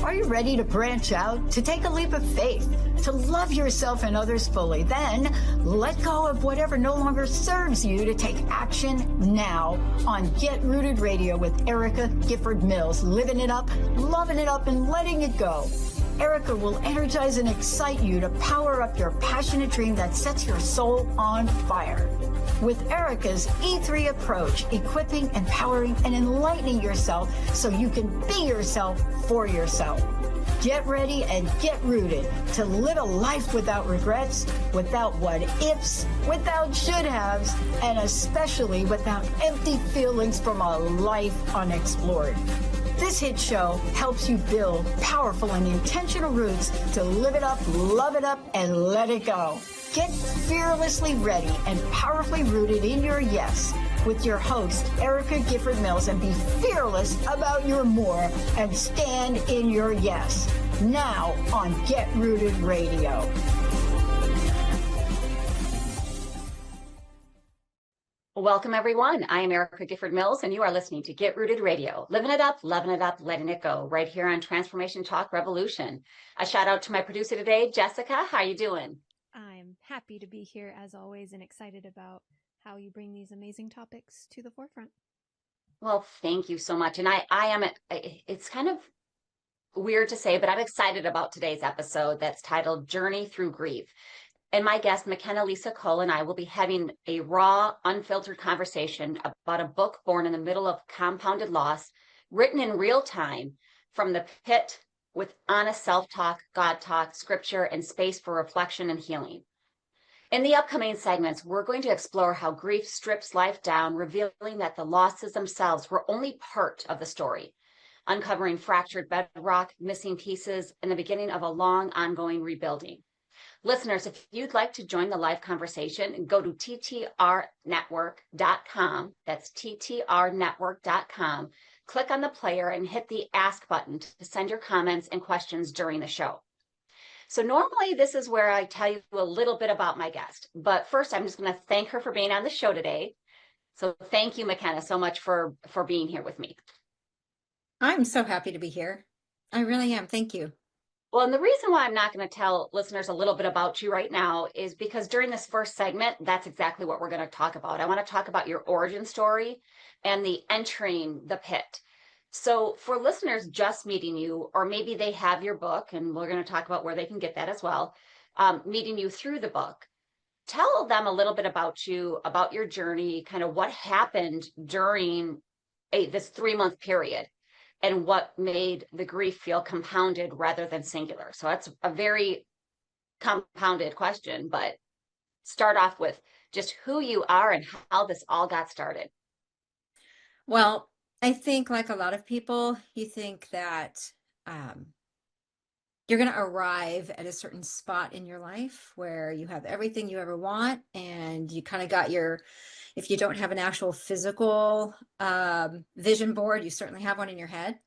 Are you ready to branch out, to take a leap of faith, to love yourself and others fully? Then let go of whatever no longer serves you to take action now on Get Rooted Radio with Erica Gifford Mills. Living it up, loving it up, and letting it go. Erica will energize and excite you to power up your passionate dream that sets your soul on fire. With Erica's E3 approach, equipping, empowering, and enlightening yourself so you can be yourself for yourself. Get ready and get rooted to live a life without regrets, without what ifs, without should haves, and especially without empty feelings from a life unexplored. This hit show helps you build powerful and intentional roots to live it up, love it up, and let it go. Get fearlessly ready and powerfully rooted in your yes with your host, Erica Gifford Mills, and be fearless about your more and stand in your yes. Now on Get Rooted Radio. Welcome, everyone. I am Erica Gifford Mills, and you are listening to Get Rooted Radio, living it up, loving it up, letting it go, right here on Transformation Talk Revolution. A shout out to my producer today, Jessica. How you doing? I'm happy to be here as always and excited about how you bring these amazing topics to the forefront. Well, thank you so much. And I am, it's kind of weird to say, but I'm excited about today's episode that's titled Journey Through Grief. And my guest, McKenna Lisa Cole, and I will be having a raw, unfiltered conversation about a book born in the middle of compounded loss, written in real time from the pit with honest self-talk, God talk, scripture, and space for reflection and healing. In the upcoming segments, we're going to explore how grief strips life down, revealing that the losses themselves were only part of the story, uncovering fractured bedrock, missing pieces, and the beginning of a long, ongoing rebuilding. Listeners, if you'd like to join the live conversation, go to ttrnetwork.com. That's ttrnetwork.com. Click on the player and hit the ask button to send your comments and questions during the show. So normally this is where I tell you a little bit about my guest, but first I'm just going to thank her for being on the show today. So thank you, McKenna, so much for being here with me. I'm so happy to be here. I really am. Thank you. Well, and the reason why I'm not going to tell listeners a little bit about you right now is because during this first segment, that's exactly what we're going to talk about. I want to talk about your origin story and the entering the pit. So for listeners just meeting you, or maybe they have your book, and we're going to talk about where they can get that as well, meeting you through the book, tell them a little bit about you, about your journey, kind of what happened during this 3-month period, and what made the grief feel compounded rather than singular. So that's a very compounded question, but start off with just who you are and how this all got started. Well, I think like a lot of people, you think that you're going to arrive at a certain spot in your life where you have everything you ever want, and you kind of got your, if you don't have an actual physical vision board, you certainly have one in your head.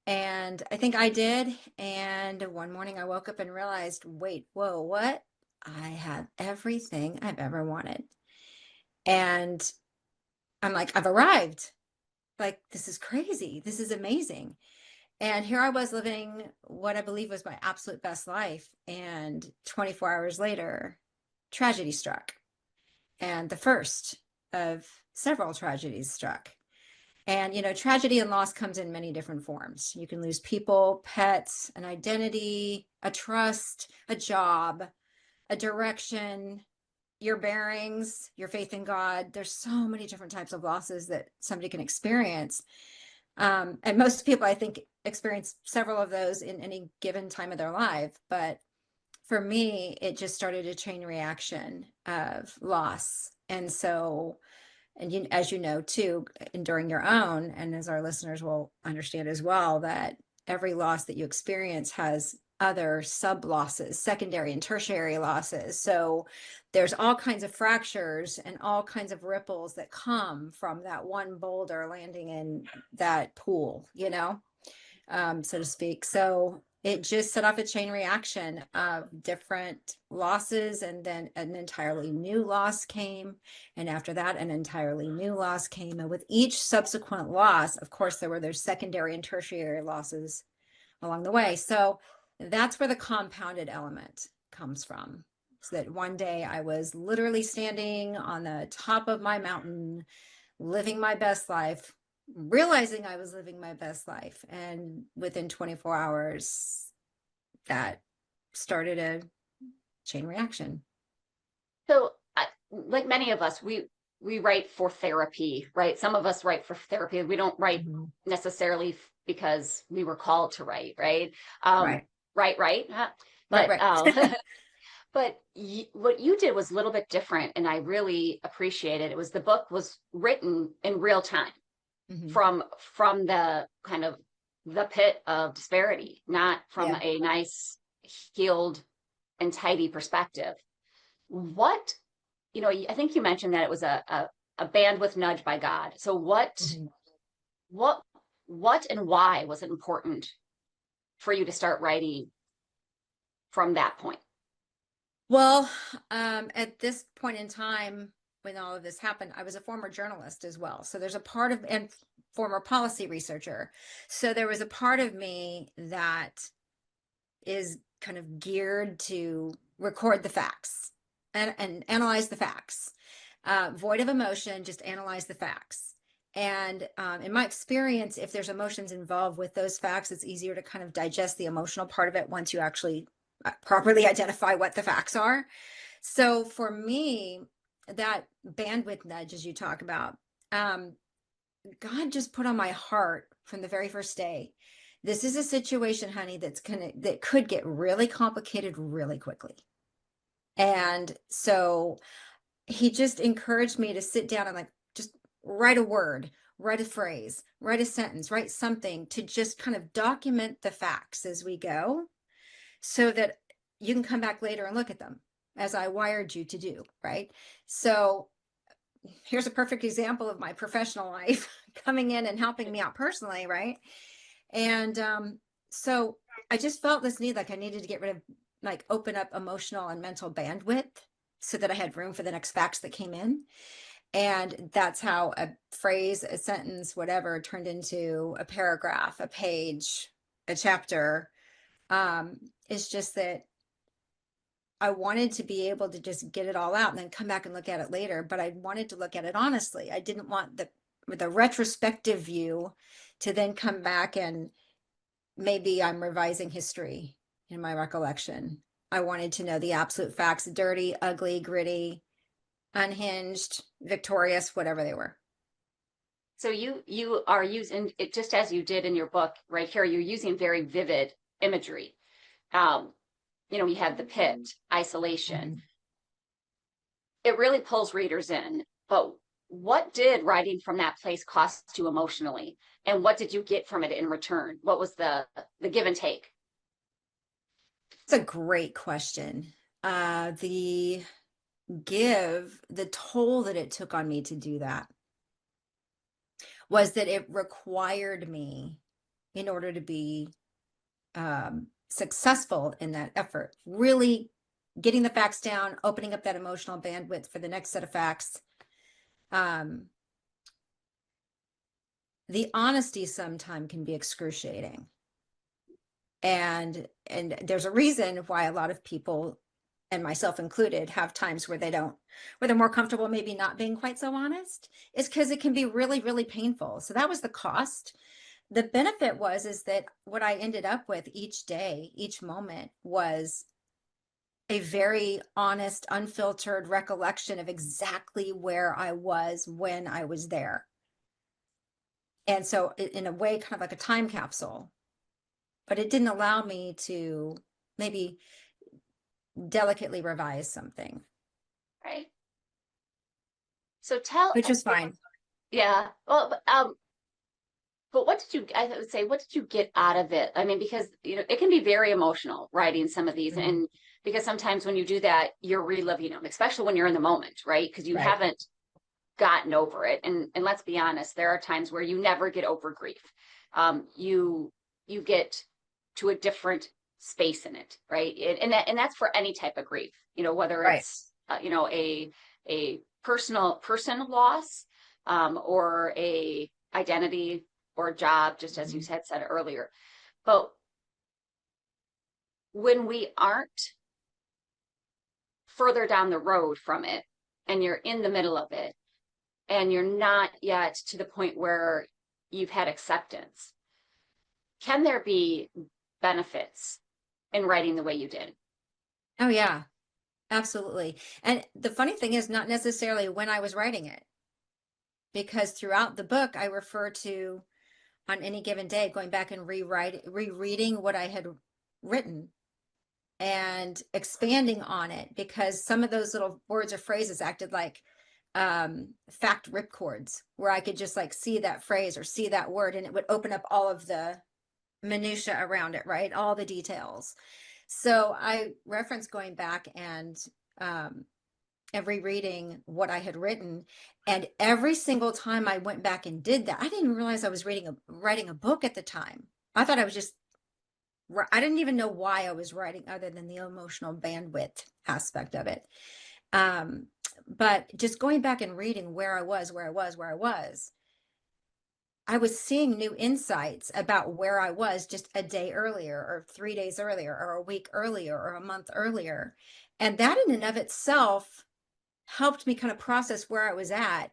And I think I did. And one morning I woke up and realized, wait, whoa, what? I have everything I've ever wanted. And I'm like, I've arrived. Like, this is crazy. This is amazing. And here I was living what I believe was my absolute best life. And 24 hours later, tragedy struck. And the first of several tragedies struck. And, you know, tragedy and loss comes in many different forms. You can lose people, pets, an identity, a trust, a job, a direction, your bearings, your faith in God. There's so many different types of losses that somebody can experience. And most people, I think, experience several of those in any given time of their life. But for me, it just started a chain reaction of loss. And so, and you, as you know, too, enduring your own, and as our listeners will understand as well, that every loss that you experience has other sub losses, secondary and tertiary losses. So there's all kinds of fractures and all kinds of ripples that come from that one boulder landing in that pool, you know, so to speak. So it just set off a chain reaction of different losses, and then an entirely new loss came. And after that, an entirely new loss came. And with each subsequent loss, of course, there were those secondary and tertiary losses along the way. So that's where the compounded element comes from. So that one day I was literally standing on the top of my mountain, living my best life, realizing I was living my best life. And within 24 hours, that started a chain reaction. So, like many of us, we write for therapy, right? Some of us write for therapy. We don't write necessarily because we were called to write, right? Right. Right. But but what you did was a little bit different, and I really appreciated it. Was the book was written in real time from the kind of the pit of disparity, not from a nice, healed, and tidy perspective. What, I think you mentioned that it was a bandwidth nudge by God. So what and why was it important for you to start writing from that point? Well, at this point in time, when all of this happened, I was a former journalist as well. So there's a part of, and former policy researcher. So there was a part of me that is kind of geared to record the facts and analyze the facts, void of emotion, just analyze the facts. And in my experience, if there's emotions involved with those facts, it's easier to kind of digest the emotional part of it once you actually properly identify what the facts are. So for me, that bandwidth nudge, as you talk about, God just put on my heart from the very first day, this is a situation, honey, that could get really complicated really quickly. And so he just encouraged me to sit down and just write a word, write a phrase, write a sentence, write something to just kind of document the facts as we go, so that you can come back later and look at them as I wired you to do, right? So here's a perfect example of my professional life coming in and helping me out personally, right? And so I just felt this need, I needed to get rid of, open up emotional and mental bandwidth so that I had room for the next facts that came in. And that's how a phrase, a sentence, whatever, turned into a paragraph, a page, a chapter. It's just that I wanted to be able to just get it all out and then come back and look at it later, but I wanted to look at it honestly. I didn't want the retrospective view to then come back and maybe I'm revising history in my recollection. I wanted to know the absolute facts, dirty, ugly, gritty, unhinged, victorious, whatever they were. So you are using it just as you did in your book right here. You're using very vivid imagery. You have the pit, isolation. It really pulls readers in. But what did writing from that place cost you emotionally? And what did you get from it in return? What was the give and take? It's a great question. The toll that it took on me to do that was that it required me, in order to be successful in that effort, really getting the facts down, opening up that emotional bandwidth for the next set of facts. The honesty sometimes can be excruciating. And there's a reason why a lot of people, and myself included, have times where they're more comfortable maybe not being quite so honest, is because it can be really, really painful. So that was the cost. The benefit is that what I ended up with each day, each moment, was a very honest, unfiltered recollection of exactly where I was when I was there. And so in a way, kind of like a time capsule, but it didn't allow me to maybe delicately revise something. Right. So which was fine. Yeah. Well, but what did you get out of it? I mean, because, it can be very emotional writing some of these. And because sometimes when you do that, you're reliving them, especially when you're in the moment, right? Because you haven't gotten over it. And let's be honest, there are times where you never get over grief. You get to a different space in it, right? And that's for any type of grief, whether it's, a person loss, or a identity or a job, just as you had said earlier. But when we aren't further down the road from it, and you're in the middle of it, and you're not yet to the point where you've had acceptance, can there be benefits in writing the way you did? Oh, yeah, absolutely. And the funny thing is, not necessarily when I was writing it, because throughout the book, I refer to, on any given day, going back and rereading what I had written and expanding on it, because some of those little words or phrases acted like fact ripcords, where I could just like see that phrase or see that word, and it would open up all of the minutia around it, right? All the details. So I referenced going back and rereading what I had written. And every single time I went back and did that, I didn't realize I was writing a book at the time. I thought I was just, I didn't even know why I was writing, other than the emotional bandwidth aspect of it. But just going back and reading where I was, I was seeing new insights about where I was just a day earlier, or 3 days earlier, or a week earlier, or a month earlier. And that in and of itself helped me kind of process where I was at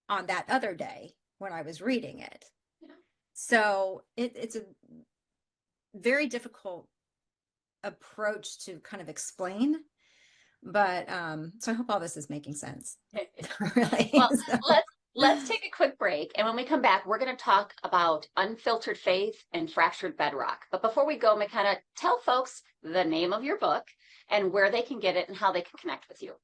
on that other day when I was reading it. Yeah. So it's a very difficult approach to kind of explain. But so I hope all this is making sense. Really. Well, let's take a quick break. And when we come back, we're going to talk about unfiltered faith and fractured bedrock. But before we go, McKenna, tell folks the name of your book and where they can get it and how they can connect with you.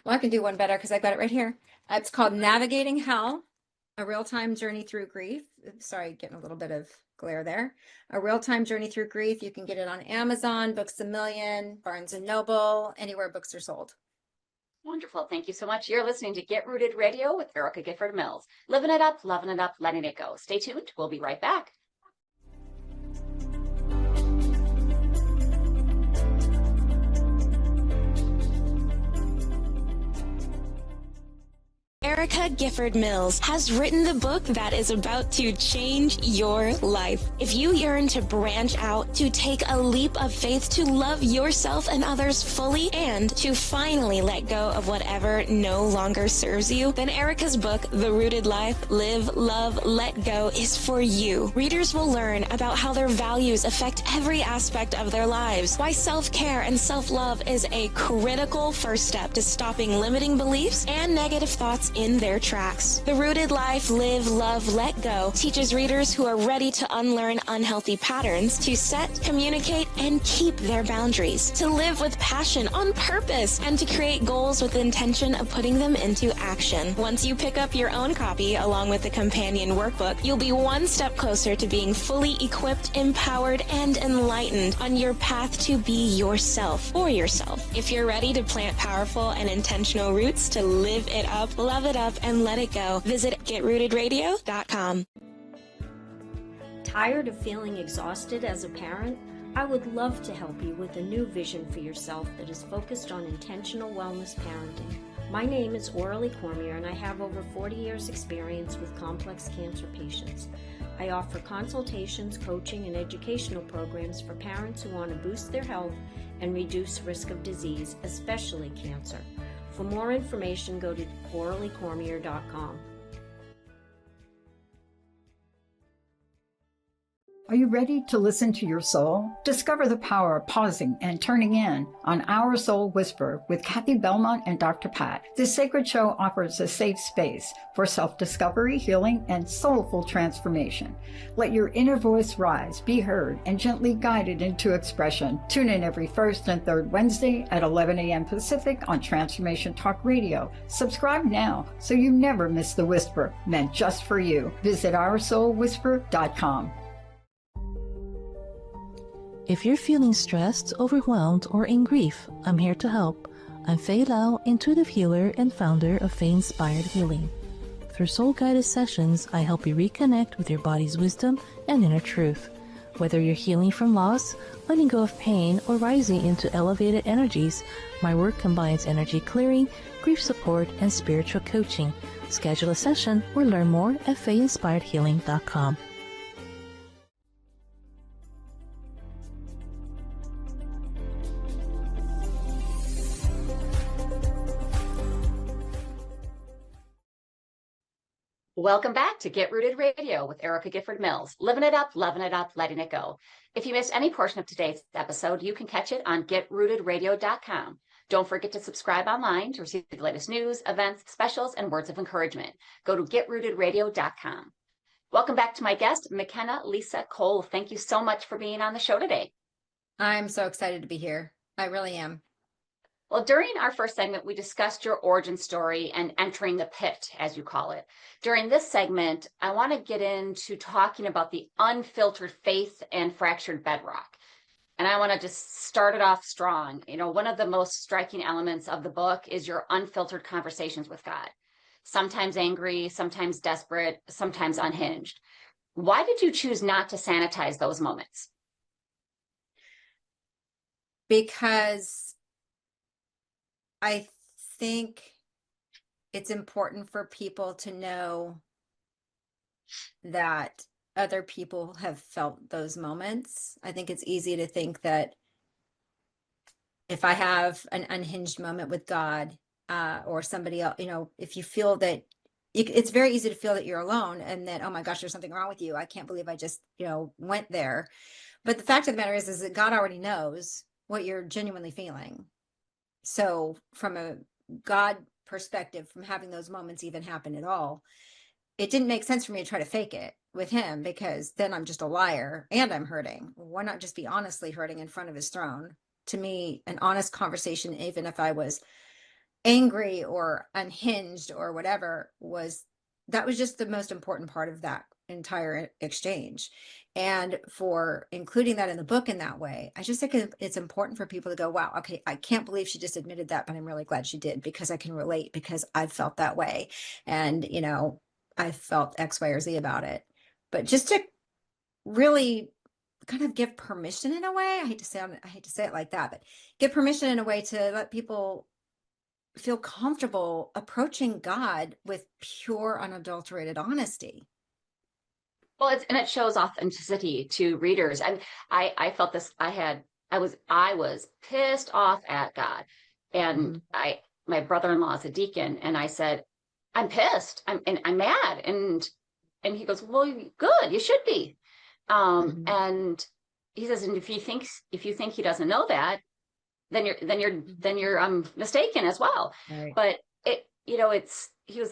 Well, I can do one better because I've got it right here. It's called Navigating Hell, A Real-Time Journey Through Grief. Sorry, getting a little bit of glare there. A Real-Time Journey Through Grief. You can get it on Amazon, Books A Million, Barnes & Noble, anywhere books are sold. Wonderful. Thank you so much. You're listening to Get Rooted Radio with Erica Gifford Mills. Living it up, loving it up, letting it go. Stay tuned. We'll be right back. Erica Gifford Mills has written the book that is about to change your life. If you yearn to branch out, to take a leap of faith, to love yourself and others fully, and to finally let go of whatever no longer serves you, then Erica's book, The Rooted Life, Live, Love, Let Go, is for you. Readers will learn about how their values affect every aspect of their lives, why self-care and self-love is a critical first step to stopping limiting beliefs and negative thoughts in their tracks. The Rooted Life, Live, Love, Let Go teaches readers who are ready to unlearn unhealthy patterns to set, communicate, and keep their boundaries, to live with passion on purpose, and to create goals with the intention of putting them into action. Once you pick up your own copy along with the companion workbook, you'll be one step closer to being fully equipped, empowered, and enlightened on your path to be yourself for yourself. If you're ready to plant powerful and intentional roots to live it up, love it up, and let it go, visit GetRootedRadio.com. Tired of feeling exhausted as a parent? I would love to help you with a new vision for yourself that is focused on intentional wellness parenting. My name is Orly Cormier, and I have over 40 years experience with complex cancer patients. I offer consultations, coaching, and educational programs for parents who want to boost their health and reduce risk of disease, especially cancer. For more information, go to OrlyCormier.com. Are you ready to listen to your soul? Discover the power of pausing and turning in on Our Soul Whisper with Kathy Belmont and Dr. Pat. This sacred show offers a safe space for self-discovery, healing, and soulful transformation. Let your inner voice rise, be heard, and gently guided into expression. Tune in every first and third Wednesday at 11 a.m. Pacific on Transformation Talk Radio. Subscribe now so you never miss the whisper meant just for you. Visit OurSoulWhisper.com. If you're feeling stressed, overwhelmed, or in grief, I'm here to help. I'm Faye Lau, intuitive healer and founder of Faye Inspired Healing. Through soul-guided sessions, I help you reconnect with your body's wisdom and inner truth. Whether you're healing from loss, letting go of pain, or rising into elevated energies, my work combines energy clearing, grief support, and spiritual coaching. Schedule a session or learn more at FayeInspiredHealing.com. Welcome back to Get Rooted Radio with Erica Gifford Mills. Living it up, loving it up, letting it go. If you missed any portion of today's episode, you can catch it on getrootedradio.com. Don't forget to subscribe online to receive the latest news, events, specials, and words of encouragement. Go to getrootedradio.com. Welcome back to my guest, McKenna Lisa Cole. Thank you so much for being on the show today. I'm so excited to be here. I really am. Well, during our first segment, we discussed your origin story and entering the pit, as you call it. During this segment, I want to get into talking about the unfiltered faith and fractured bedrock. And I want to just start it off strong. You know, one of the most striking elements of the book is your unfiltered conversations with God. Sometimes angry, sometimes desperate, sometimes unhinged. Why did you choose not to sanitize those moments? Because I think it's important for people to know that other people have felt those moments. I think it's easy to think that if I have an unhinged moment with God, or somebody else, you know, if you feel that it's very easy to feel that you're alone and that, oh my gosh, there's something wrong with you. I can't believe I just, you know, went there. But the fact of the matter is that God already knows what you're genuinely feeling. So from a God perspective, from having those moments even happen at all, it didn't make sense for me to try to fake it with him, because then I'm just a liar and I'm hurting. Why not just be honestly hurting in front of his throne? To me, an honest conversation, even if I was angry or unhinged or whatever, was just the most important part of that entire exchange. And for including that in the book in that way, I just think it's important for people to go, wow, okay, I can't believe she just admitted that, but I'm really glad she did, because I can relate, because I've felt that way. And, you know, I felt X, Y, or Z about it. But just to really kind of give permission in a way, I hate to say it like that, but give permission in a way to let people feel comfortable approaching God with pure, unadulterated honesty. Well, it shows authenticity to readers. I felt this. I was pissed off at God, and my brother-in-law is a deacon, and I said, I'm pissed. I'm mad, and he goes, well, good, you should be. And he says, and if you think he doesn't know that, then you're mistaken as well. Right. But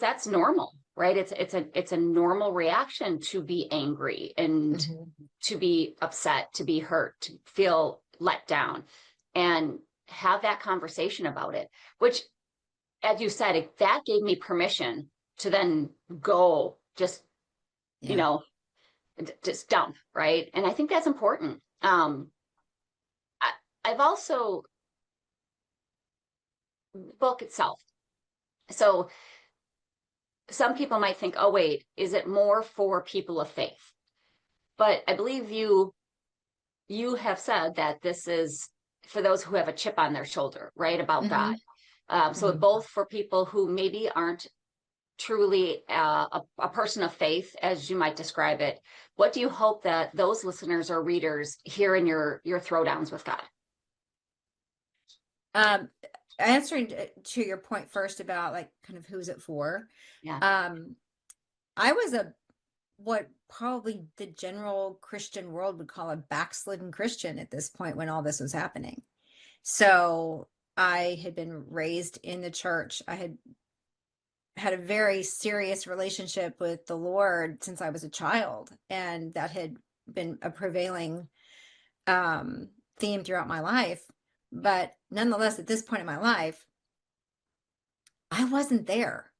that's normal, right? It's a normal reaction to be angry and to be upset, to be hurt, to feel let down, and have that conversation about it, which, as you said, that gave me permission to then go just, just dump, right? And I think that's important. I've also, book itself. So some people might think, oh, wait, is it more for people of faith? But I believe you have said that this is for those who have a chip on their shoulder, right, about God. So both for people who maybe aren't truly a person of faith, as you might describe it. What do you hope that those listeners or readers hear in your throwdowns with God? Answering to your point first about like kind of who's it for. Yeah. I was what probably the general Christian world would call a backslidden Christian at this point when all this was happening. So I had been raised in the church. I had a very serious relationship with the Lord since I was a child, and that had been a prevailing theme throughout my life. But nonetheless, at this point in my life, I wasn't there.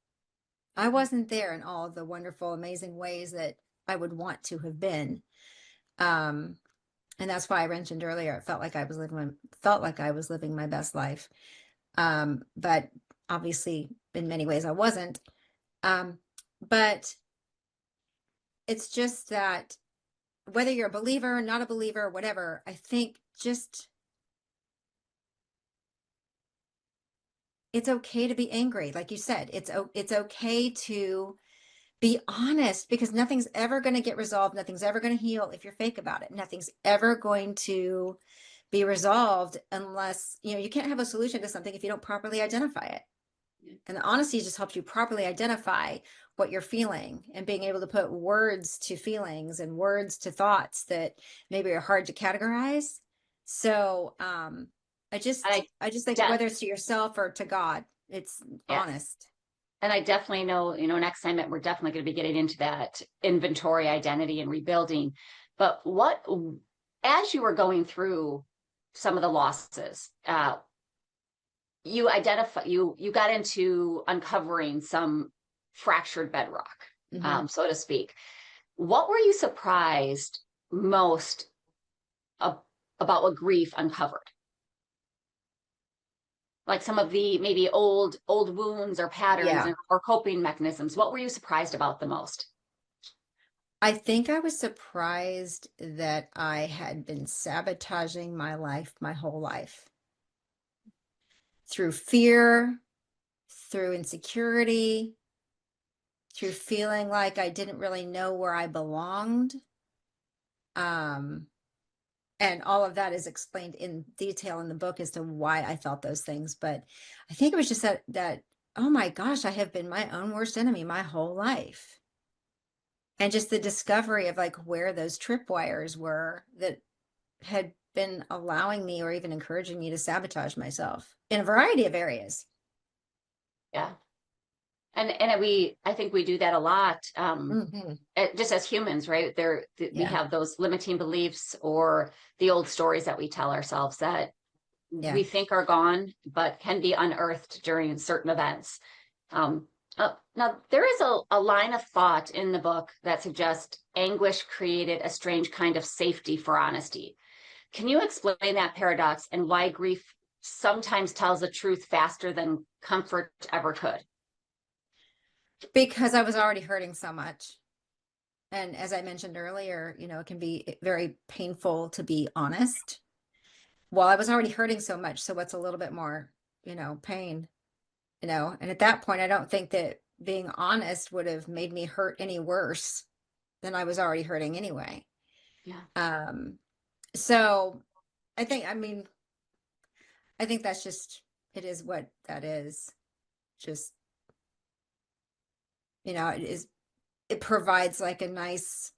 I wasn't there in all of the wonderful, amazing ways that I would want to have been. And that's why I mentioned earlier, it felt like I was living my best life. But obviously, in many ways, I wasn't. But it's just that whether you're a believer, not a believer, whatever, I think just it's okay to be angry. Like you said, it's okay to be honest, because nothing's ever going to get resolved. Nothing's ever going to heal if you're fake about it. Nothing's ever going to be resolved unless, you can't have a solution to something if you don't properly identify it. And the honesty just helps you properly identify what you're feeling and being able to put words to feelings and words to thoughts that maybe are hard to categorize. So I just I think def- whether it's to yourself or to God, it's yes. honest. And I definitely know, next time that we're definitely going to be getting into that inventory, identity, and rebuilding. But as you were going through some of the losses, you got into uncovering some fractured bedrock, so to speak. What were you surprised most about what grief uncovered? Like some of the maybe old wounds or patterns or coping mechanisms. What were you surprised about the most? I think I was surprised that I had been sabotaging my life my whole life through fear, through insecurity, through feeling like I didn't really know where I belonged. And all of that is explained in detail in the book as to why I felt those things. But I think it was just that, oh my gosh, I have been my own worst enemy my whole life. And just the discovery of like where those tripwires were that had been allowing me or even encouraging me to sabotage myself in a variety of areas. Yeah. And I think we do that a lot, just as humans, right? We have those limiting beliefs or the old stories that we tell ourselves that we think are gone, but can be unearthed during certain events. Now, there is a line of thought in the book that suggests anguish created a strange kind of safety for honesty. Can you explain that paradox and why grief sometimes tells the truth faster than comfort ever could? Because I was already hurting so much. And as I mentioned earlier, it can be very painful to be honest. Well, I was already hurting so much. So what's a little bit more, pain, and at that point, I don't think that being honest would have made me hurt any worse than I was already hurting anyway. Yeah. So I think that's just, it is what that is. Just, it provides like a nice,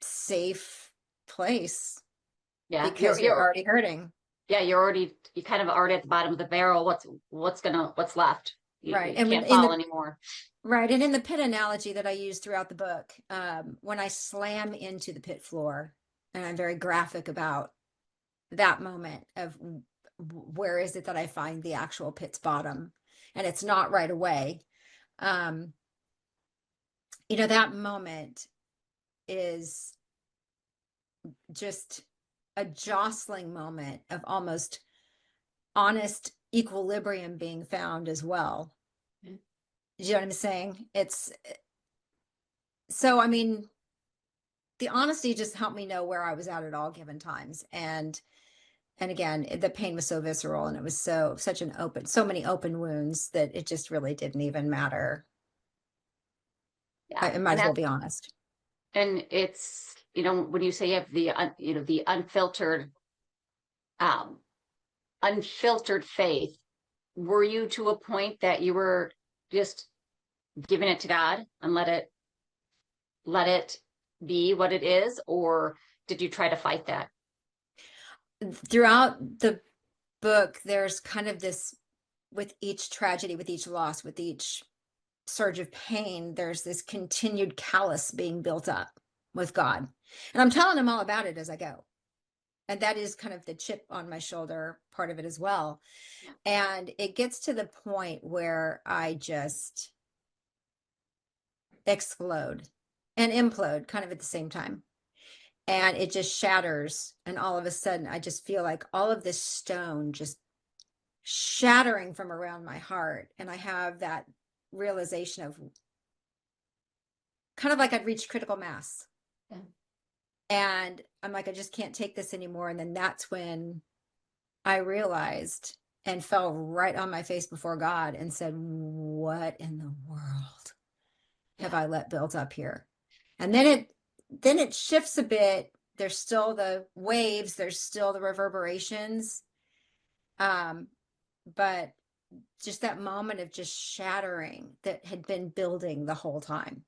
safe place. Yeah. Because you're already hurting. Yeah. You kind of already at the bottom of the barrel. What's left? Right. You can't fall anymore. Right. And in the pit analogy that I use throughout the book, when I slam into the pit floor, and I'm very graphic about that moment of where is it that I find the actual pit's bottom, and it's not right away. That moment is just a jostling moment of almost honest equilibrium being found as well. Do you know what I'm saying? The honesty just helped me know where I was at all given times. And again, the pain was so visceral, and it was so many open wounds that it just really didn't even matter. I might as well be honest. And it's, when you say you have the unfiltered faith, were you to a point that you were just giving it to God and let it be what it is, or did you try to fight that? Throughout the book, there's kind of this, with each tragedy, with each loss, with each surge of pain, there's this continued callus being built up with God. And I'm telling him all about it as I go. And that is kind of the chip on my shoulder part of it as well. And it gets to the point where I just explode and implode kind of at the same time. And it just shatters. And all of a sudden, I just feel like all of this stone just shattering from around my heart. And I have that realization of kind of like I'd reached critical mass. Yeah. And I'm like, I just can't take this anymore. And then that's when I realized and fell right on my face before God and said, what in the world have I let built up here? And then it shifts a bit. There's still the waves, there's still the reverberations. But just that moment of just shattering that had been building the whole time.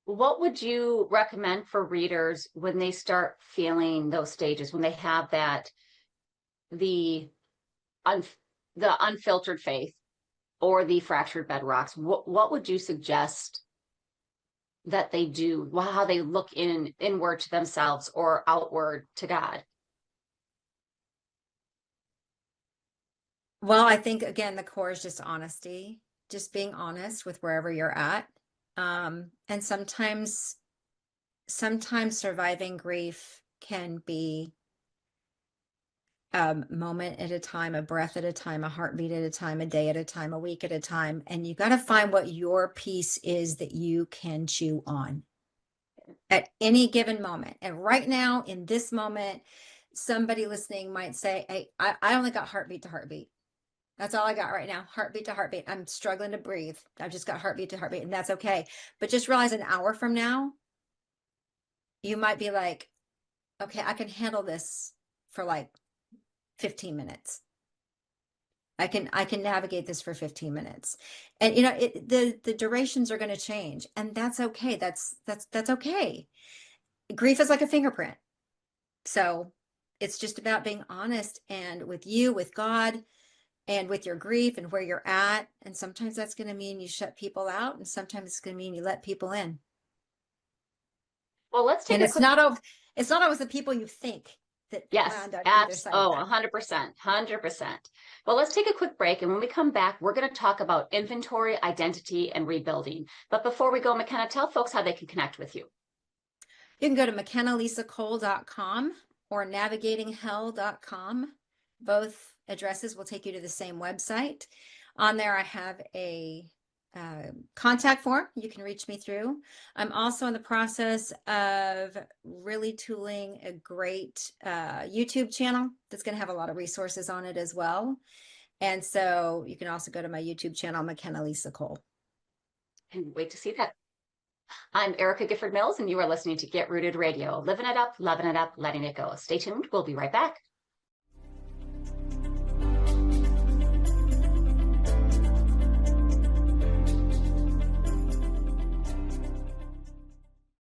What would you recommend for readers when they start feeling those stages, when they have that, the unfiltered faith or the fractured bedrocks? What would you suggest that they do? How they look inward to themselves or outward to God? Well, I think, again, the core is just honesty, just being honest with wherever you're at. And sometimes surviving grief can be a moment at a time, a breath at a time, a heartbeat at a time, a day at a time, a week at a time. And you got to find what your piece is that you can chew on at any given moment. And right now, in this moment, somebody listening might say, hey, I only got heartbeat to heartbeat. That's all I got right now. Heartbeat to heartbeat. I'm struggling to breathe. I've just got heartbeat to heartbeat, and that's okay. But just realize an hour from now, you might be like, okay, I can handle this for like 15 minutes. I can navigate this for 15 minutes. And the durations are going to change, and that's okay. That's okay. Grief is like a fingerprint. So it's just about being honest, and with you, with God, and with your grief and where you're at. And sometimes that's going to mean you shut people out, and sometimes it's going to mean you let people in. Well, let's take it's not always the people you think that land on either side of that. 100%. Well, let's take a quick break, and when we come back, we're going to talk about inventory, identity, and rebuilding. But before we go, McKenna, tell folks how they can connect with you. You can go to McKennaLisaCole.com or navigatinghell.com. Both addresses will take you to the same website. On there, I have a contact form you can reach me through. I'm also in the process of really tooling a great YouTube channel that's going to have a lot of resources on it as well. And so you can also go to my YouTube channel, McKenna Lisa Cole. And wait to see that. I'm Erica Gifford Mills, and you are listening to Get Rooted Radio. Living it up, loving it up, letting it go. Stay tuned. We'll be right back.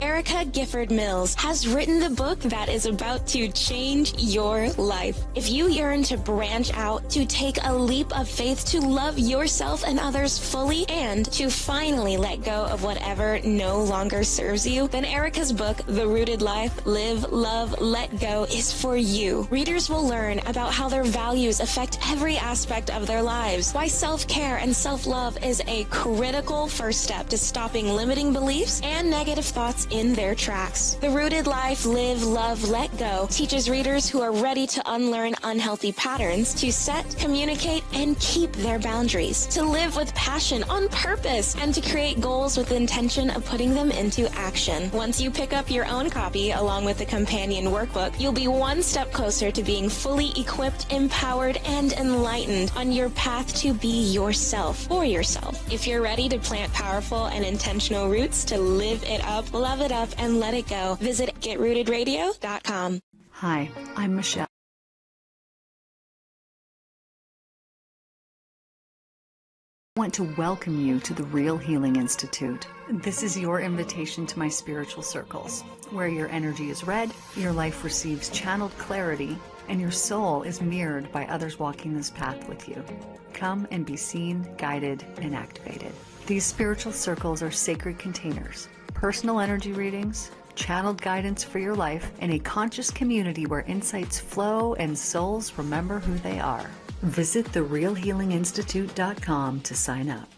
Erica Gifford Mills has written the book that is about to change your life. If you yearn to branch out, to take a leap of faith, to love yourself and others fully, and to finally let go of whatever no longer serves you, then Erica's book, The Rooted Life, Live, Love, Let Go, is for you. Readers will learn about how their values affect every aspect of their lives, why self-care and self-love is a critical first step to stopping limiting beliefs and negative thoughts in their tracks. The Rooted Life, Live, Love, Let Go teaches readers who are ready to unlearn unhealthy patterns to set, communicate, and keep their boundaries, to live with passion on purpose, and to create goals with the intention of putting them into action. Once you pick up your own copy along with the companion workbook, you'll be one step closer to being fully equipped, empowered, and enlightened on your path to be yourself for yourself. If you're ready to plant powerful and intentional roots to live it up, love it up, and let it go, visit getrootedradio.com. Hi, I'm Michelle. I want to welcome you to the Real Healing Institute. This is your invitation to my spiritual circles, where your energy is read, your life receives channeled clarity, and your soul is mirrored by others walking this path with you. Come and be seen, guided, and activated. These spiritual circles are sacred containers, personal energy readings, channeled guidance for your life, and a conscious community where insights flow and souls remember who they are. Visit therealhealinginstitute.com to sign up.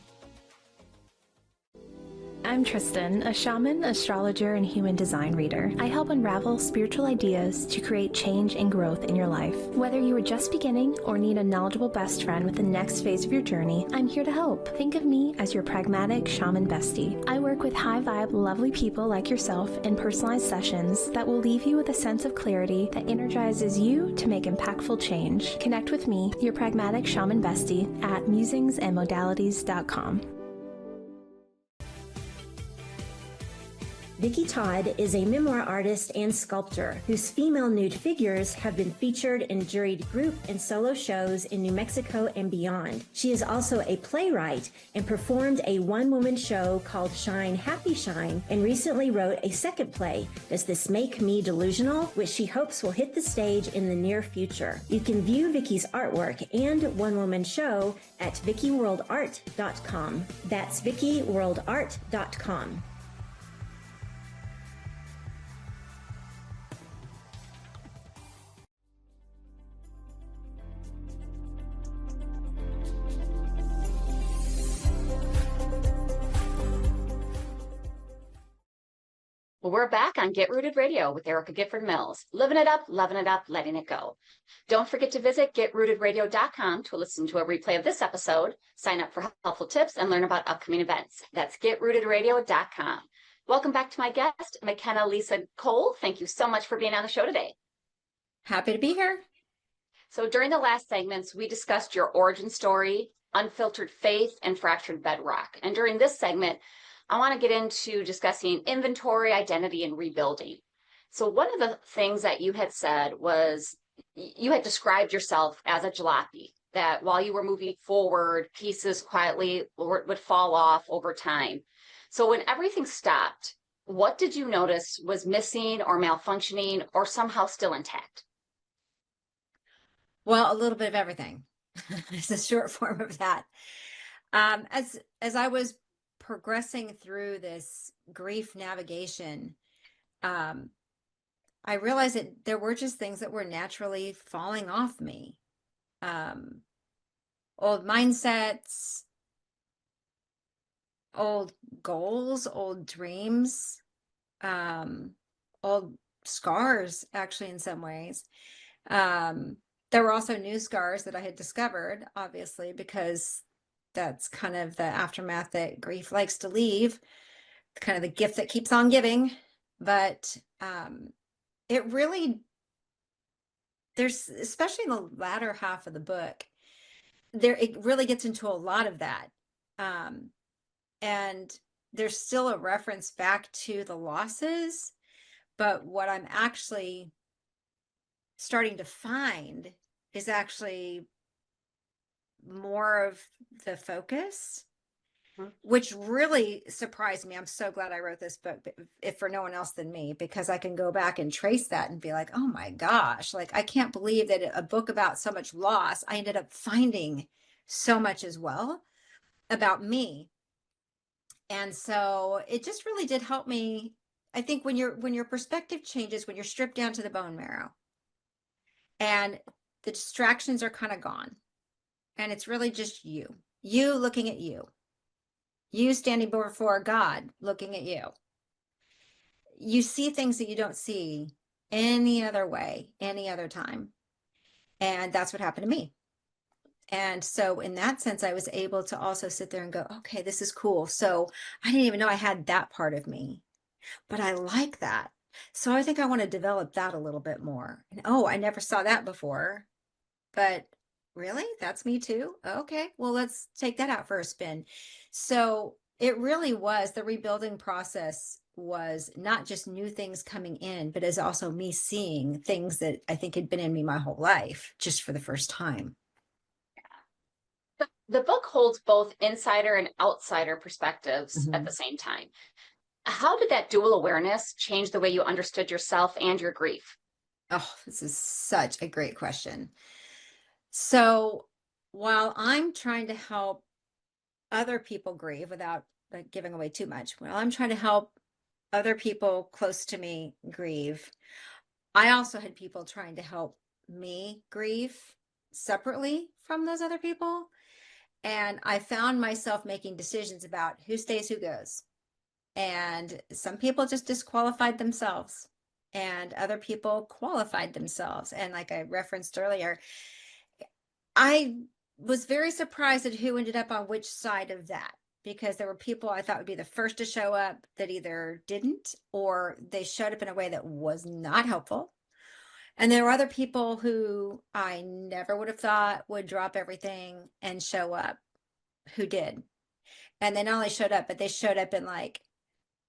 I'm Tristan, a shaman, astrologer, and human design reader. I help unravel spiritual ideas to create change and growth in your life. Whether you are just beginning or need a knowledgeable best friend with the next phase of your journey, I'm here to help. Think of me as your pragmatic shaman bestie. I work with high-vibe, lovely people like yourself in personalized sessions that will leave you with a sense of clarity that energizes you to make impactful change. Connect with me, your pragmatic shaman bestie, at musingsandmodalities.com. Vicki Todd is a memoir artist and sculptor whose female nude figures have been featured in juried group and solo shows in New Mexico and beyond. She is also a playwright and performed a one-woman show called Shine Happy Shine, and recently wrote a second play, Does This Make Me Delusional?, which she hopes will hit the stage in the near future. You can view Vicki's artwork and one-woman show at vickiworldart.com. That's vickiworldart.com. Well, we're back on Get Rooted Radio with Erica Gifford Mills. Living it up, loving it up, letting it go. Don't forget to visit getrootedradio.com to listen to a replay of this episode, sign up for helpful tips, and learn about upcoming events. That's getrootedradio.com. Welcome back to my guest, McKenna Lisa Cole. Thank you so much for being on the show today. Happy to be here. So during the last segments, we discussed your origin story, unfiltered faith, and fractured bedrock. And during this segment, I want to get into discussing inventory, identity, and rebuilding. So one of the things that you had said was you had described yourself as a jalopy, that while you were moving forward, pieces quietly would fall off over time. So when everything stopped, what did you notice was missing or malfunctioning or somehow still intact? Well, a little bit of everything. It's a short form of that. As I was progressing through this grief navigation, I realized that there were just things that were naturally falling off me. Old mindsets, old goals, old dreams, old scars, actually, in some ways. There were also new scars that I had discovered, obviously, because that's kind of the aftermath that grief likes to leave, kind of the gift that keeps on giving. But it really, there's, especially in the latter half of the book, it really gets into a lot of that. And there's still a reference back to the losses, but what I'm actually starting to find is actually more of the focus, which really surprised me. I'm so glad I wrote this book, if for no one else than me, because I can go back and trace that and be like, oh my gosh, like I can't believe that a book about so much loss, I ended up finding so much as well about me. And so it just really did help me. I think when your perspective changes, when you're stripped down to the bone marrow and the distractions are kind of gone, and it's really just you looking at you standing before God looking at you see things that you don't see any other way, any other time. And that's what happened to me. And so in that sense, I was able to also sit there and go, okay, this is cool. So I didn't even know I had that part of me, but I like that. So I think I want to develop that a little bit more. And oh, I never saw that before, but really, that's me too. Okay, well, let's take that out for a spin. So it really was, the rebuilding process was not just new things coming in, but is also me seeing things that I think had been in me my whole life, just for the first time. The book holds both insider and outsider perspectives at the same time. How did that dual awareness change the way you understood yourself and your grief? Oh, this is such a great question. So while I'm trying to help other people grieve without giving away too much, while I'm trying to help other people close to me grieve, I also had people trying to help me grieve separately from those other people. And I found myself making decisions about who stays, who goes. And some people just disqualified themselves, and other people qualified themselves. And like I referenced earlier, I was very surprised at who ended up on which side of that, because there were people I thought would be the first to show up that either didn't, or they showed up in a way that was not helpful. And there were other people who I never would have thought would drop everything and show up, who did. And they not only showed up, but they showed up in like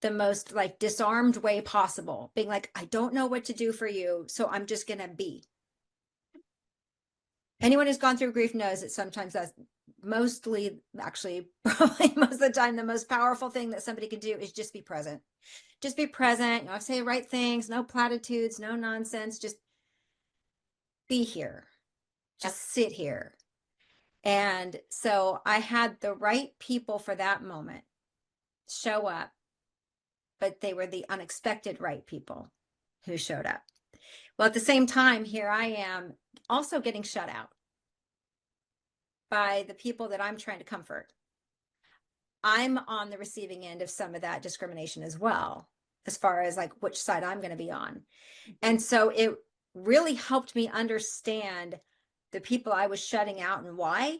the most like disarmed way possible, being like, I don't know what to do for you, so I'm just going to be. Anyone who's gone through grief knows that sometimes that's mostly, actually, probably most of the time, the most powerful thing that somebody can do is just be present. Just be present. You know, say the right things, no platitudes, no nonsense. Just be here. Just sit here. And so I had the right people for that moment show up, but they were the unexpected right people who showed up. Well, at the same time, here I am also getting shut out by the people that I'm trying to comfort. I'm on the receiving end of some of that discrimination as well, as far as like which side I'm going to be on. And so it really helped me understand the people I was shutting out and why.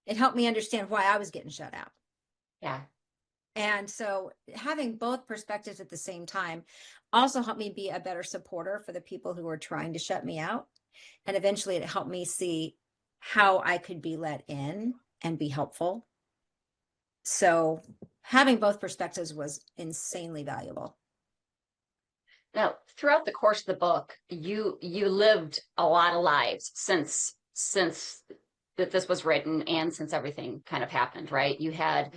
It helped me understand why I was getting shut out. Yeah. And so having both perspectives at the same time also helped me be a better supporter for the people who were trying to shut me out. And eventually it helped me see how I could be let in and be helpful. So having both perspectives was insanely valuable. Now, throughout the course of the book, you lived a lot of lives since that this was written and since everything kind of happened, right? You had,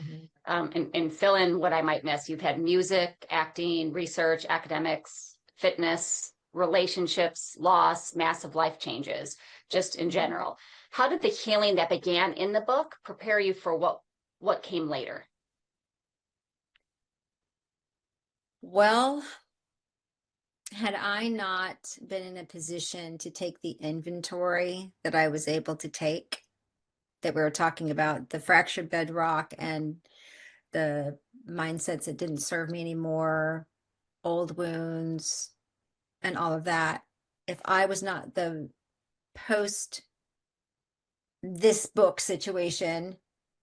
and fill in what I might miss, you've had music, acting, research, academics, fitness, relationships, loss, massive life changes, just in general. How did the healing that began in the book prepare you for what came later? Well, had I not been in a position to take the inventory that I was able to take, that we were talking about, the fractured bedrock and the mindsets that didn't serve me anymore, old wounds, and all of that, if I was not the post this book situation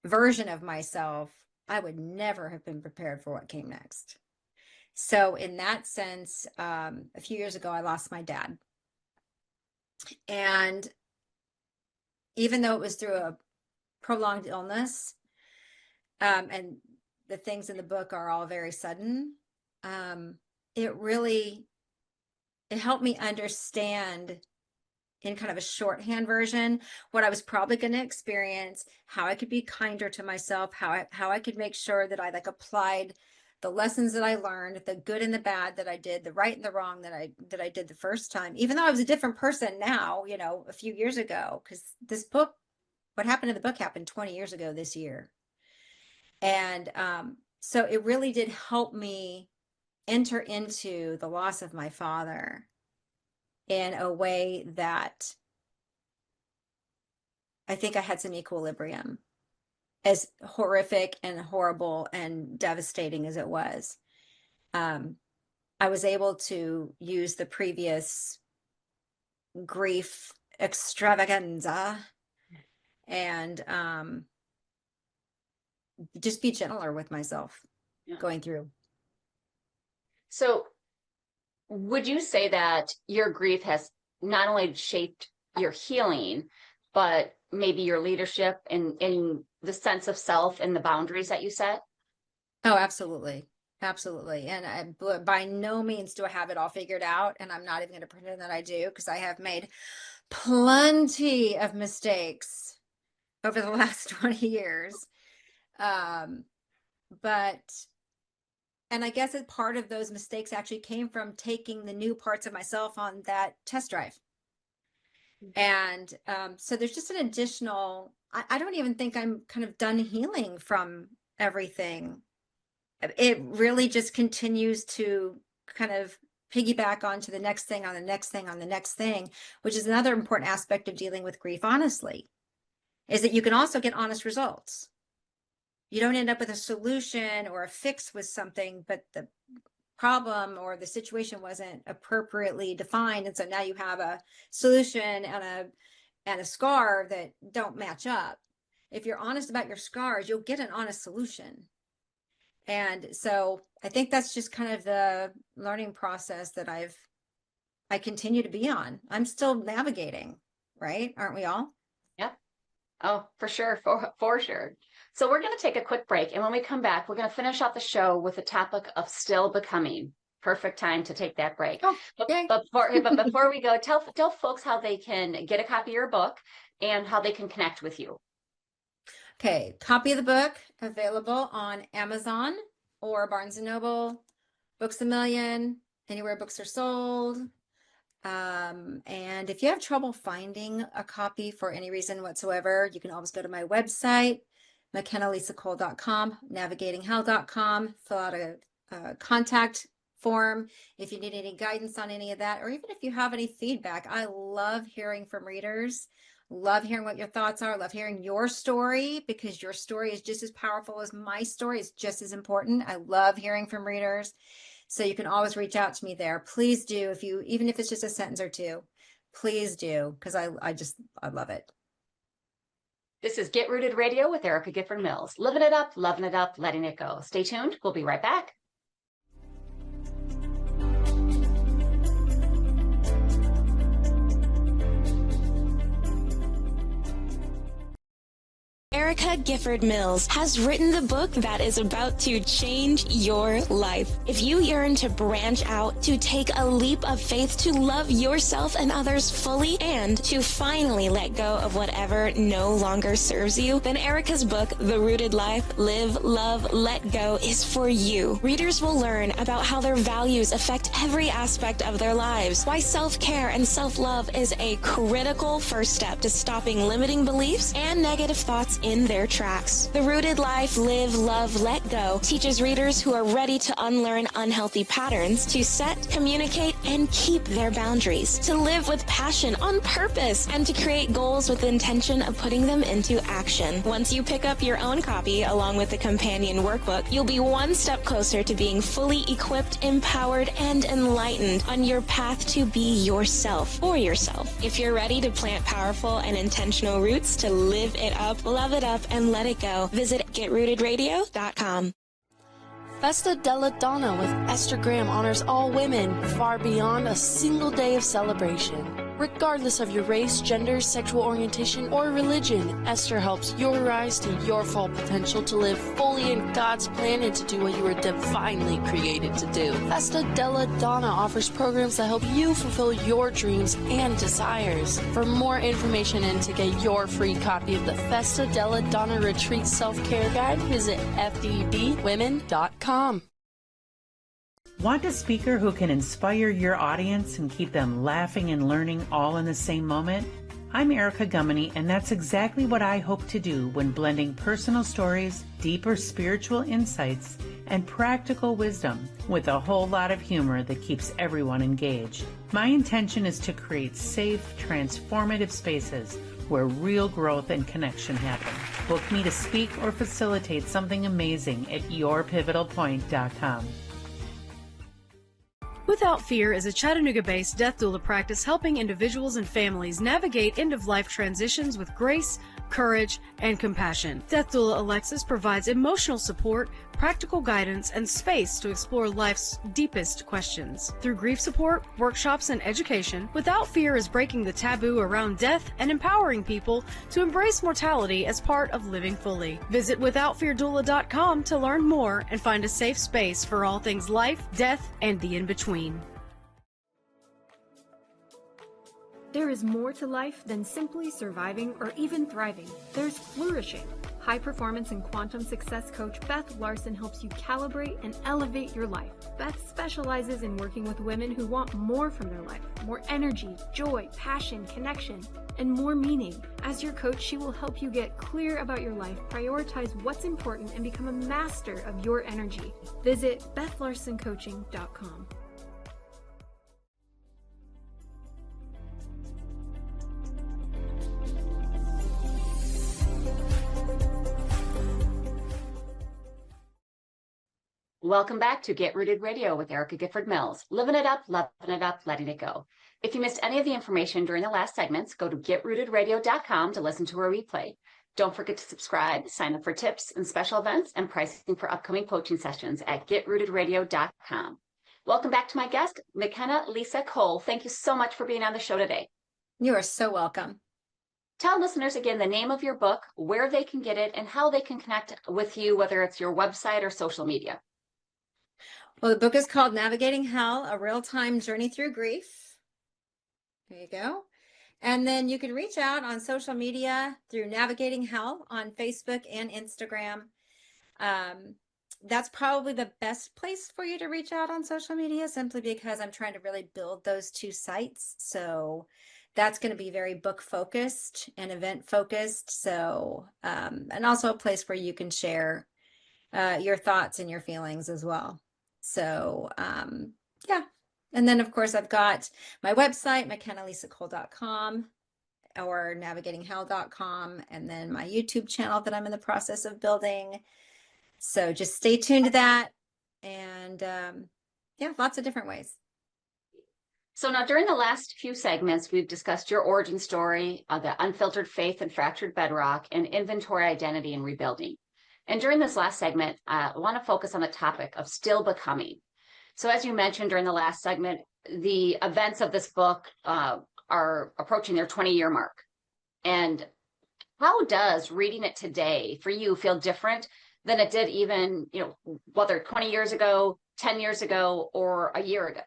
version of myself, I would never have been prepared for what came next. So in that sense, a few years ago, I lost my dad. And even though it was through a prolonged illness, and the things in the book are all very sudden, it helped me understand in kind of a shorthand version what I was probably going to experience, how I could be kinder to myself, how I could make sure that I like applied the lessons that I learned, the good and the bad that I did, the right and the wrong that I did the first time, even though I was a different person now, you know, a few years ago, because this book, what happened in the book happened 20 years ago this year. And so it really did help me enter into the loss of my father in a way that I think I had some equilibrium. As horrific and horrible and devastating as it was, I was able to use the previous grief extravaganza and just be gentler with myself going through. So would you say that your grief has not only shaped your healing, but maybe your leadership in the sense of self and the boundaries that you set? Oh, absolutely. Absolutely. And by no means do I have it all figured out. And I'm not even going to pretend that I do, because I have made plenty of mistakes over the last 20 years. And I guess that part of those mistakes actually came from taking the new parts of myself on that test drive. And so there's just an additional, I don't even think I'm kind of done healing from everything. It really just continues to kind of piggyback onto the next thing on the next thing on the next thing, which is another important aspect of dealing with grief honestly, is that you can also get honest results. You don't end up with a solution or a fix with something, but the problem or the situation wasn't appropriately defined. And so now you have a solution and a scar that don't match up. If you're honest about your scars, you'll get an honest solution. And so I think that's just kind of the learning process that I continue to be on. I'm still navigating, right? Aren't we all? Yeah. Oh, for sure. For sure. So we're going to take a quick break. And when we come back, we're going to finish out the show with the topic of still becoming. Perfect time to take that break. Oh, but before we go, tell folks how they can get a copy of your book and how they can connect with you. Okay, copy of the book available on Amazon or Barnes & Noble, Books A Million, anywhere books are sold. And if you have trouble finding a copy for any reason whatsoever, you can always go to my website, McKennaLisaCole.com, navigatinghell.com, fill out a contact form if you need any guidance on any of that, or even if you have any feedback. I love hearing from readers. Love hearing what your thoughts are. Love hearing your story, because your story is just as powerful as my story. It's just as important. I love hearing from readers. So you can always reach out to me there. Please do, even if it's just a sentence or two, please do, because I love it. This is Get Rooted Radio with Erica Gifford Mills. Living it up, loving it up, letting it go. Stay tuned. We'll be right back. Erica Gifford Mills has written the book that is about to change your life. If you yearn to branch out, to take a leap of faith, to love yourself and others fully, and to finally let go of whatever no longer serves you, then Erica's book, The Rooted Life, Live, Love, Let Go, is for you. Readers will learn about how their values affect every aspect of their lives, why self-care and self-love is a critical first step to stopping limiting beliefs and negative thoughts in their tracks. The Rooted Life, Live, Love, Let Go teaches readers who are ready to unlearn unhealthy patterns to set, communicate, and keep their boundaries, to live with passion on purpose, and to create goals with the intention of putting them into action. Once you pick up your own copy along with the companion workbook, you'll be one step closer to being fully equipped, empowered, and enlightened on your path to be yourself for yourself. If you're ready to plant powerful and intentional roots to live it up, love it up, and let it go, visit GetRootedRadio.com. Festa della Donna with Esther Graham honors all women far beyond a single day of celebration. Regardless of your race, gender, sexual orientation, or religion, Esther helps you rise to your full potential to live fully in God's plan and to do what you were divinely created to do. Festa della Donna offers programs that help you fulfill your dreams and desires. For more information and to get your free copy of the Festa della Donna Retreat Self-Care Guide, visit fdbwomen.com. Want a speaker who can inspire your audience and keep them laughing and learning all in the same moment? I'm Erica Gummany, and that's exactly what I hope to do when blending personal stories, deeper spiritual insights, and practical wisdom with a whole lot of humor that keeps everyone engaged. My intention is to create safe, transformative spaces where real growth and connection happen. Book me to speak or facilitate something amazing at yourpivotalpoint.com. Without Fear is a Chattanooga-based death doula practice helping individuals and families navigate end-of-life transitions with grace, courage, and compassion. Death doula Alexis provides emotional support, practical guidance, and space to explore life's deepest questions. Through grief support, workshops, and education, Without Fear is breaking the taboo around death and empowering people to embrace mortality as part of living fully. Visit withoutfeardoula.com to learn more and find a safe space for all things life, death, and the in-between. There is more to life than simply surviving or even thriving. There's flourishing. High performance and quantum success coach Beth Larson helps you calibrate and elevate your life. Beth specializes in working with women who want more from their life, more energy, joy, passion, connection, and more meaning. As your coach, she will help you get clear about your life, prioritize what's important, and become a master of your energy. Visit BethLarsonCoaching.com. Welcome back to Get Rooted Radio with Erica Gifford Mills. Living it up, loving it up, letting it go. If you missed any of the information during the last segments, go to GetRootedRadio.com to listen to a replay. Don't forget to subscribe, sign up for tips and special events, and pricing for upcoming coaching sessions at GetRootedRadio.com. Welcome back to my guest, McKenna Lisa Cole. Thank you so much for being on the show today. You are so welcome. Tell listeners again the name of your book, where they can get it, and how they can connect with you, whether it's your website or social media. Well, the book is called Navigating Hell, A Real-Time Journey Through Grief. There you go. And then you can reach out on social media through Navigating Hell on Facebook and Instagram. That's probably the best place for you to reach out on social media, simply because I'm trying to really build those two sites. So that's going to be very book focused and event focused. So, and also a place where you can share your thoughts and your feelings as well. So, yeah. And then of course I've got my website, McKennaLisaCole.com or navigatinghell.com, and then my YouTube channel that I'm in the process of building. So just stay tuned to that. And yeah, lots of different ways. So now during the last few segments, we've discussed your origin story, the unfiltered faith and fractured bedrock, and inventory, identity, and rebuilding. And during this last segment, I want to focus on the topic of still becoming. So as you mentioned during the last segment, the events of this book are approaching their 20-year mark. And how does reading it today for you feel different than it did even, whether 20 years ago, 10 years ago, or a year ago?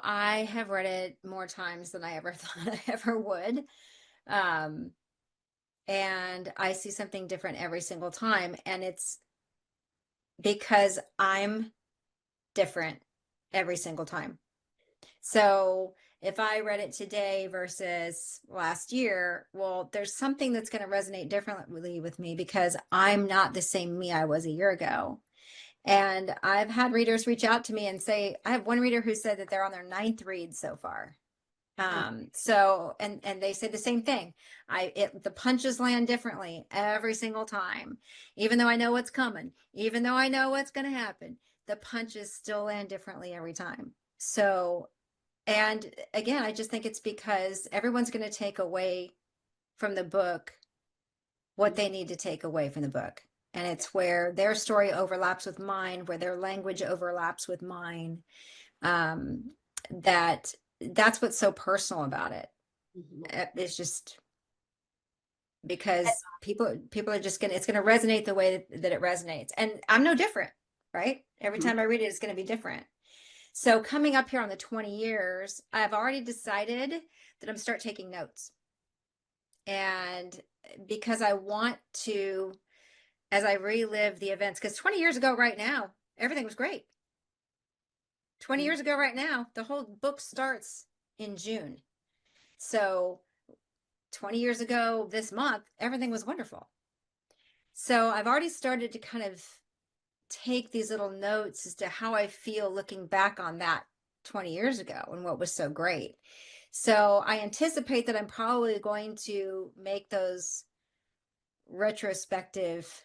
I have read it more times than I ever thought I ever would. And I see something different every single time. And it's because I'm different every single time. So if I read it today versus last year, well, there's something that's going to resonate differently with me because I'm not the same me I was a year ago. And I've had readers reach out to me and say, I have one reader who said that they're on their 9th read so far. So, and they say the same thing. The punches land differently every single time, even though I know what's coming, even though I know what's going to happen, the punches still land differently every time. So, and again, I just think it's because everyone's going to take away from the book what they need to take away from the book. And it's where their story overlaps with mine, where their language overlaps with mine. That's what's so personal about it. It's just because people are just it's going to resonate the way that it resonates. And I'm no different, right? Every time I read it, it's going to be different. So coming up here on the 20 years, I've already decided that I'm start taking notes. And because I want to, as I relive the events, because 20 years ago right now, everything was great. 20 years ago right now, the whole book starts in June. So 20 years ago this month, everything was wonderful. So I've already started to kind of take these little notes as to how I feel looking back on that 20 years ago and what was so great. So I anticipate that I'm probably going to make those retrospective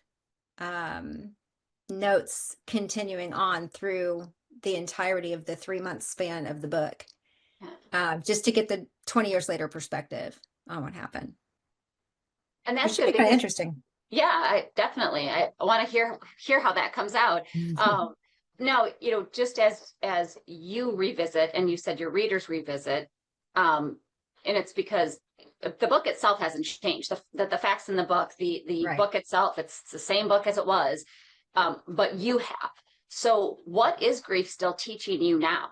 notes continuing on through the entirety of the 3-month span of the book, just to get the 20 years later perspective on what happened. And that's kind of interesting. Yeah, definitely. I want to hear how that comes out. Now, just as you revisit, and you said your readers revisit, and it's because the book itself hasn't changed. The facts in the book, the Right. book itself, it's the same book as it was, but you have. So what is grief still teaching you now?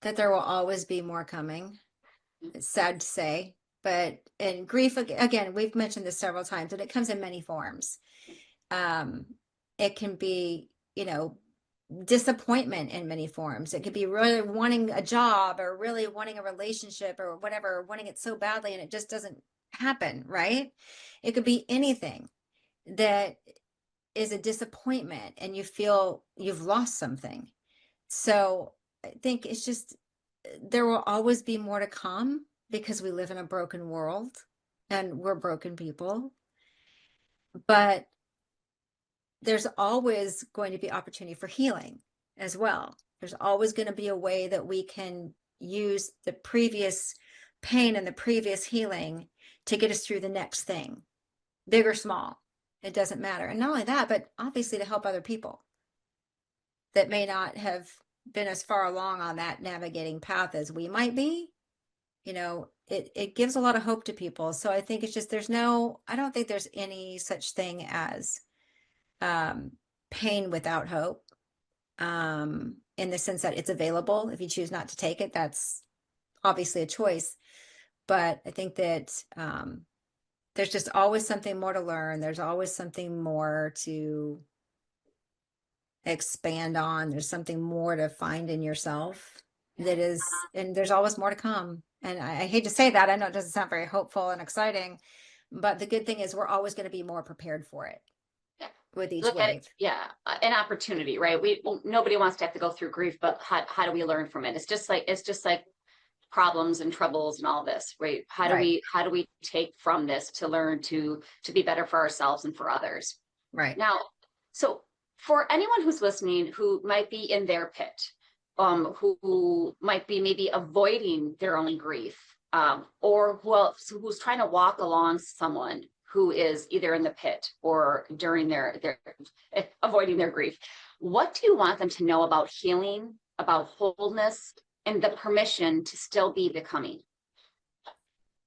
That there will always be more coming. It's sad to say, but and grief, again, we've mentioned this several times, and it comes in many forms. It can be, disappointment in many forms. It could be really wanting a job or really wanting a relationship or whatever, wanting it so badly and it just doesn't happen, right? It could be anything that is a disappointment and you feel you've lost something. So I think it's just, there will always be more to come because we live in a broken world and we're broken people. But there's always going to be opportunity for healing as well. There's always going to be a way that we can use the previous pain and the previous healing to get us through the next thing, big or small. It doesn't matter. And not only that, but obviously to help other people. that may not have been as far along on that navigating path as we might be, it gives a lot of hope to people. So I think it's just, I don't think there's any such thing as pain without hope, in the sense that it's available. If you choose not to take it, that's obviously a choice. But I think that there's just always something more to learn. There's always something more to expand on. There's something more to find in yourself and there's always more to come. And I hate to say that. I know it doesn't sound very hopeful and exciting, but the good thing is we're always going to be more prepared for it. With each Look wave. At it, an opportunity, right? Nobody wants to have to go through grief, but how do we learn from it? It's just like problems and troubles and all this, right? How do we take from this to learn to be better for ourselves and for others? Right. Now, so for anyone who's listening who might be in their pit, who might be maybe avoiding their own grief, or who's trying to walk along someone who is either in the pit or during their avoiding their grief, what do you want them to know about healing, about wholeness, and the permission to still be becoming?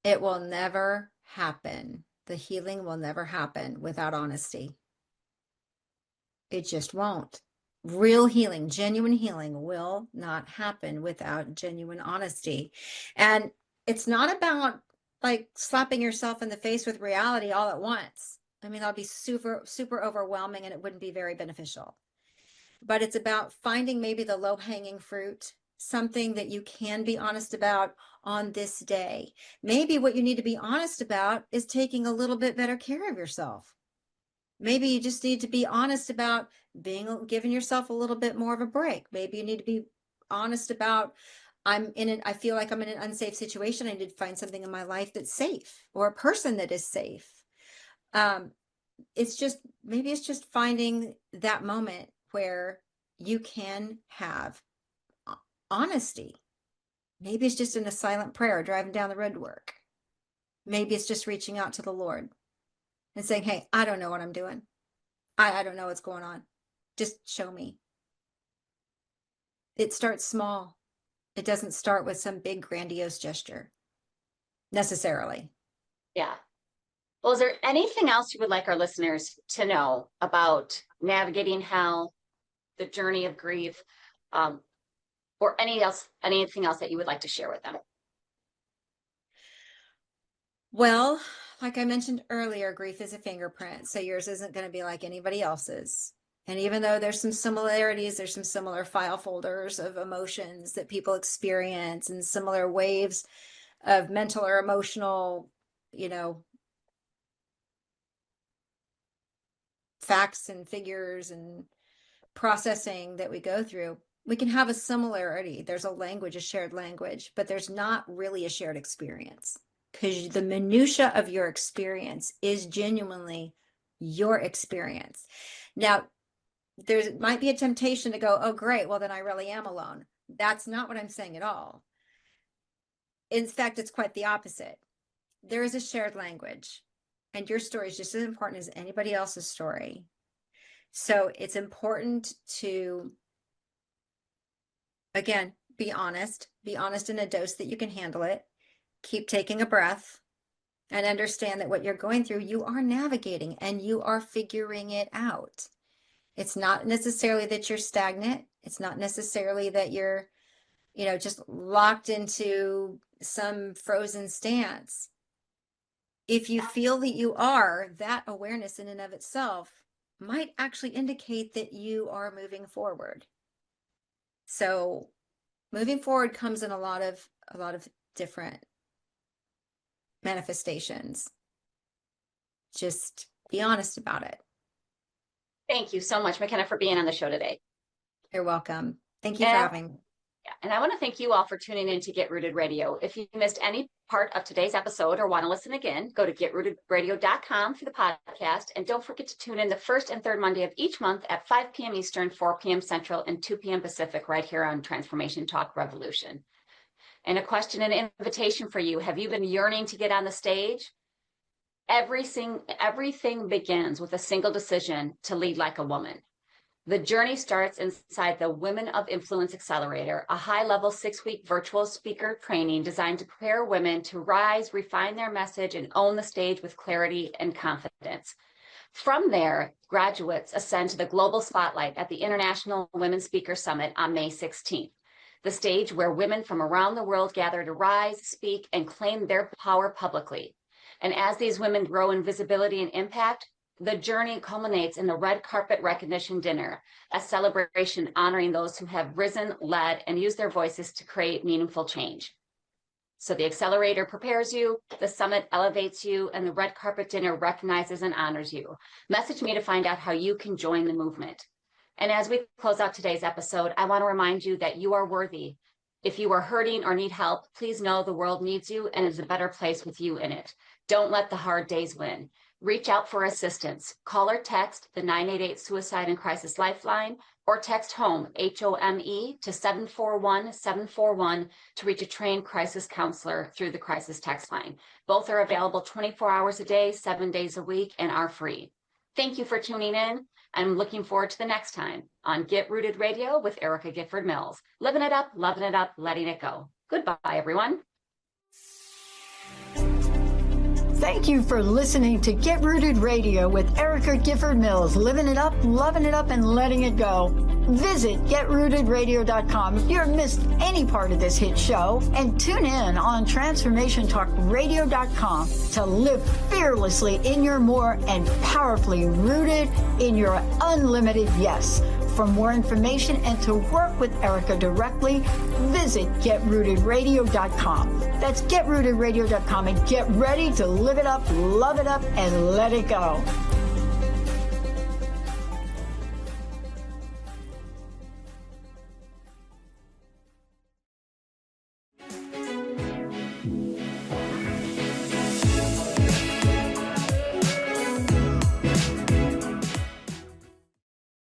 It will never happen. The healing will never happen without honesty. It just won't. Real healing, genuine healing will not happen without genuine honesty. And it's not about like slapping yourself in the face with reality all at once. I mean, that'll be super, super overwhelming and it wouldn't be very beneficial. But it's about finding maybe the low-hanging fruit, something that you can be honest about on this day. Maybe what you need to be honest about is taking a little bit better care of yourself. Maybe you just need to be honest about giving yourself a little bit more of a break. Maybe you need to be honest about, I feel like I'm in an unsafe situation. I need to find something in my life that's safe, or a person that is safe. It's just finding that moment where you can have honesty. Maybe it's just in a silent prayer, driving down the road to work. Maybe it's just reaching out to the Lord and saying, hey, I don't know what I'm doing. I don't know what's going on. Just show me. It starts small. It doesn't start with some big grandiose gesture necessarily. Yeah. Well, is there anything else you would like our listeners to know about navigating hell, the journey of grief, or anything else that you would like to share with them? Well, like I mentioned earlier, grief is a fingerprint. So yours isn't going to be like anybody else's. And even though there's some similarities, there's some similar file folders of emotions that people experience and similar waves of mental or emotional, facts and figures and processing that we go through. We can have a similarity. There's a shared language, but there's not really a shared experience, because the minutia of your experience is genuinely your experience. Now, there might be a temptation to go, oh, great, well, then I really am alone. That's not what I'm saying at all. In fact, it's quite the opposite. There is a shared language, and your story is just as important as anybody else's story. So it's important to, again, be honest in a dose that you can handle it. Keep taking a breath and understand that what you're going through, you are navigating and you are figuring it out. It's not necessarily that you're stagnant. It's not necessarily that you're, just locked into some frozen stance. If you feel that you are, that awareness in and of itself might actually indicate that you are moving forward. So moving forward comes in a lot of different manifestations. Just be honest about it. Thank you so much, McKenna, for being on the show today. You're welcome. Thank you for having me. Yeah, and I want to thank you all for tuning in to Get Rooted Radio. If you missed any part of today's episode or want to listen again, go to getrootedradio.com for the podcast. And don't forget to tune in the first and third Monday of each month at 5 p.m. Eastern, 4 p.m. Central, and 2 p.m. Pacific, right here on Transformation Talk Revolution. And a question and invitation for you. Have you been yearning to get on the stage? Everything begins with a single decision to lead like a woman. The journey starts inside the Women of Influence Accelerator, a high-level 6-week virtual speaker training designed to prepare women to rise, refine their message, and own the stage with clarity and confidence. From there, graduates ascend to the global spotlight at the International Women Speaker Summit on May 16th, the stage where women from around the world gather to rise, speak, and claim their power publicly. And as these women grow in visibility and impact, the journey culminates in the red carpet recognition dinner, a celebration honoring those who have risen, led, and used their voices to create meaningful change. So the accelerator prepares you, the summit elevates you, and the red carpet dinner recognizes and honors you. Message me to find out how you can join the movement. And as we close out today's episode, I want to remind you that you are worthy. If you are hurting or need help, please know the world needs you and is a better place with you in it. Don't let the hard days win. Reach out for assistance. Call or text the 988 Suicide and Crisis Lifeline, or text HOME, HOME, to 741-741 to reach a trained crisis counselor through the crisis text line. Both are available 24 hours a day, 7 days a week, and are free. Thank you for tuning in. I'm looking forward to the next time on Get Rooted Radio with Erica Gifford Mills. Living it up, loving it up, letting it go. Goodbye, everyone. Thank you for listening to Get Rooted Radio with Erica Gifford Mills, living it up, loving it up, and letting it go. Visit GetRootedRadio.com if you've missed any part of this hit show, and tune in on TransformationTalkRadio.com to live fearlessly in your more and powerfully rooted in your unlimited yes. For more information and to work with Erica directly, visit GetRootedRadio.com. That's GetRootedRadio.com, and get ready to live it up, love it up, and let it go.